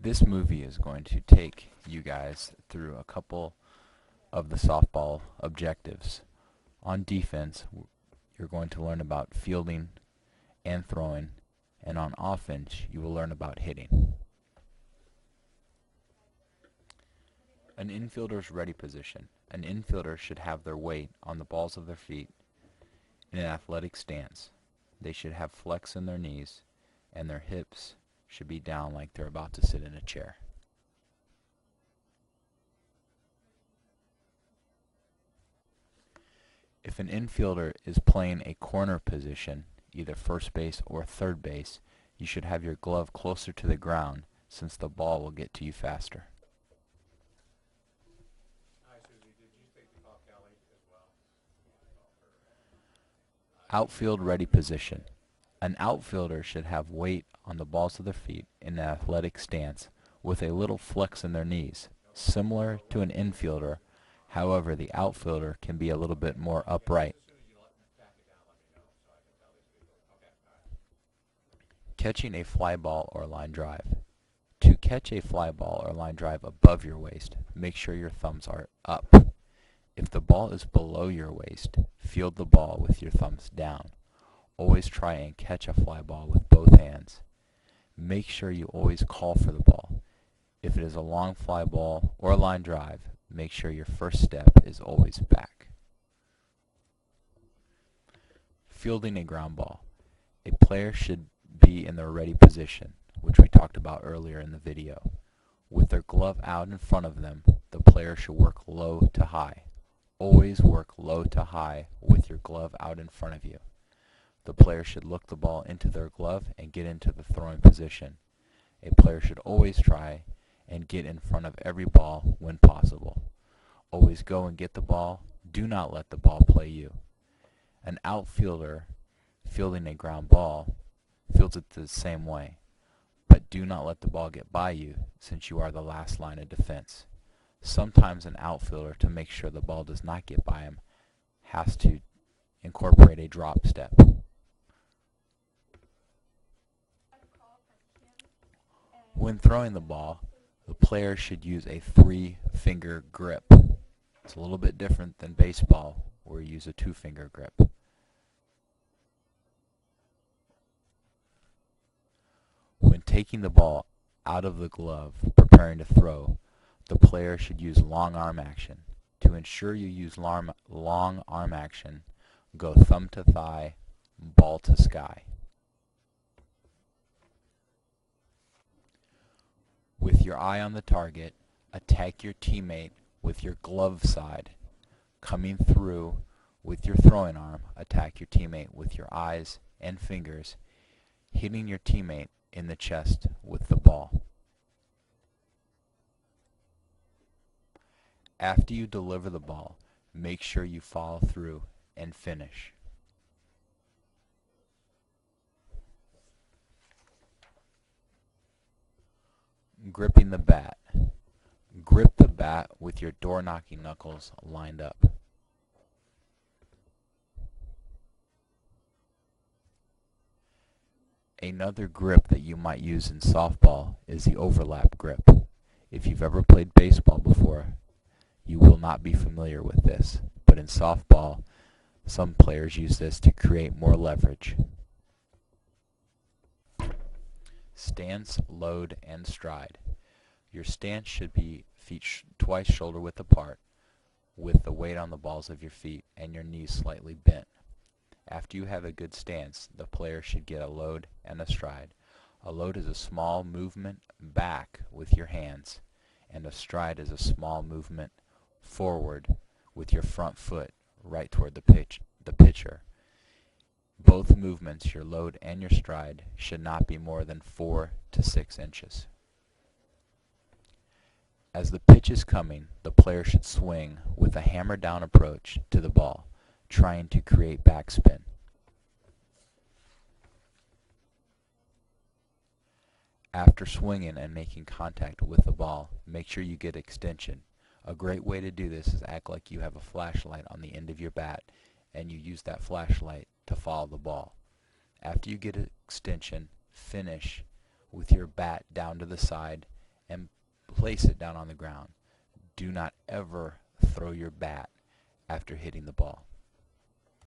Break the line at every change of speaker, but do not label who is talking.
This movie is going to take you guys through a couple of the softball objectives. On defense, you're going to learn about fielding and throwing, and on offense, you will learn about hitting. An infielder's ready position. An infielder should have their weight on the balls of their feet in an athletic stance. They should have flex in their knees, and their hips should be down like they're about to sit in a chair. If an infielder is playing a corner position, either first base or third base, you should have your glove closer to the ground since the ball will get to you faster.
Hi, Susie. Did you take the call, Kelly, as well?
Outfield ready position. An outfielder should have weight on the balls of their feet in an athletic stance with a little flex in their knees, similar to an infielder. However, the outfielder can be a little bit more upright. Catching a fly ball or line drive. To catch a fly ball or line drive above your waist, make sure your thumbs are up. If the ball is below your waist, field the ball with your thumbs down. Always try and catch a fly ball with both hands. Make sure you always call for the ball. If it is a long fly ball or a line drive, make sure your first step is always back. Fielding a ground ball. A player should be in their ready position, which we talked about earlier in the video. With their glove out in front of them, the player should work low to high. Always work low to high with your glove out in front of you. The player should look the ball into their glove and get into the throwing position. A player should always try and get in front of every ball when possible. Always go and get the ball. Do not let the ball play you. An outfielder fielding a ground ball fields it the same way, but do not let the ball get by you since you are the last line of defense. Sometimes an outfielder, to make sure the ball does not get by him, has to incorporate a drop step. When throwing the ball, the player should use a 3-finger grip. It's a little bit different than baseball, where you use a 2-finger grip. When taking the ball out of the glove, preparing to throw, the player should use long arm action. To ensure you use long arm action, go thumb to thigh, ball to sky. With your eye on the target, attack your teammate with your glove side. Coming through with your throwing arm, attack your teammate with your eyes and fingers, hitting your teammate in the chest with the ball. After you deliver the ball, make sure you follow through and finish. Gripping the bat. Grip the bat with your door-knocking knuckles lined up. Another grip that you might use in softball is the overlap grip. If you've ever played baseball before, you will not be familiar with this, but in softball, some players use this to create more leverage. Stance, load, and stride. Your stance should be feet twice shoulder width apart, with the weight on the balls of your feet and your knees slightly bent. After you have a good stance, the player should get a load and a stride. A load is a small movement back with your hands, and a stride is a small movement forward with your front foot right toward the pitcher. Both movements, your load and your stride, should not be more than 4 to 6 inches. As the pitch is coming, the player should swing with a hammer-down approach to the ball, trying to create backspin. After swinging and making contact with the ball, make sure you get extension. A great way to do this is act like you have a flashlight on the end of your bat, and you use that flashlight to follow the ball. After you get extension, finish with your bat down to the side and place it down on the ground. Do not ever throw your bat after hitting the ball.